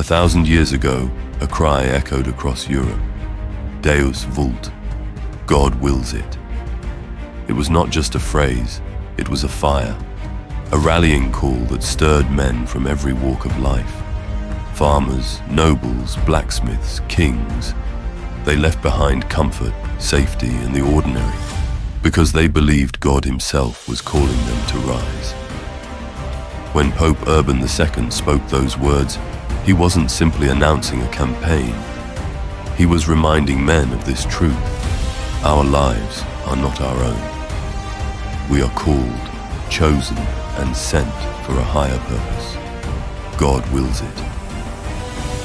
1,000 years ago, a cry echoed across Europe. Deus Vult. God wills it. It was not just a phrase, it was a fire. A rallying call that stirred men from every walk of life. Farmers, nobles, blacksmiths, kings. They left behind comfort, safety, and the ordinary, because they believed God himself was calling them to rise. When Pope Urban II spoke those words, he wasn't simply announcing a campaign. He was reminding men of this truth. Our lives are not our own. We are called, chosen, and sent for a higher purpose. God wills it.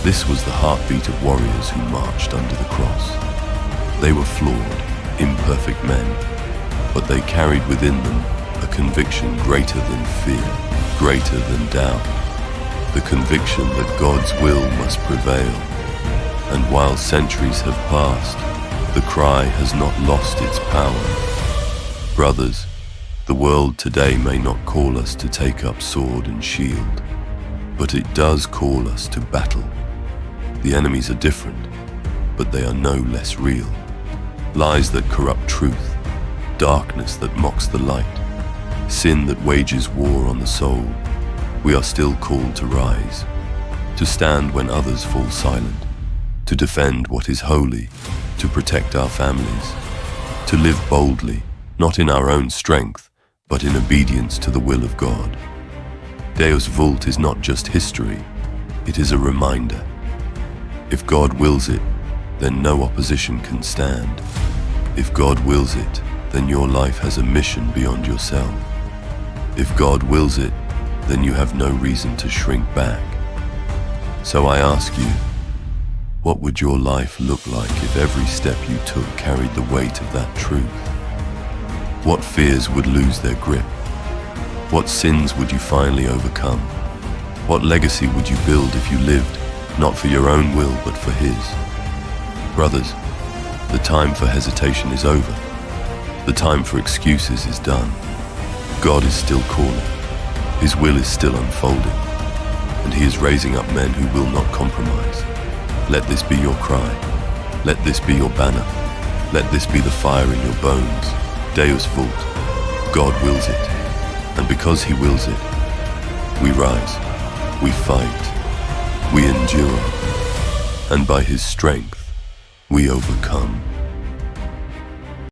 This was the heartbeat of warriors who marched under the cross. They were flawed, imperfect men, but they carried within them a conviction greater than fear, greater than doubt. The conviction that God's will must prevail. And while centuries have passed, the cry has not lost its power. Brothers, the world today may not call us to take up sword and shield, but it does call us to battle. The enemies are different, but they are no less real. Lies that corrupt truth, darkness that mocks the light, sin that wages war on the soul. We are still called to rise, to stand when others fall silent, to defend what is holy, to protect our families, to live boldly, not in our own strength, but in obedience to the will of God. Deus Vult is not just history, it is a reminder. If God wills it, then no opposition can stand. If God wills it, then your life has a mission beyond yourself. If God wills it, then you have no reason to shrink back. So I ask you, what would your life look like if every step you took carried the weight of that truth? What fears would lose their grip? What sins would you finally overcome? What legacy would you build if you lived, not for your own will, but for His? Brothers, the time for hesitation is over. The time for excuses is done. God is still calling. His will is still unfolding. And He is raising up men who will not compromise. Let this be your cry. Let this be your banner. Let this be the fire in your bones. Deus Vult. God wills it. And because He wills it, we rise, we fight, we endure. And by His strength, we overcome.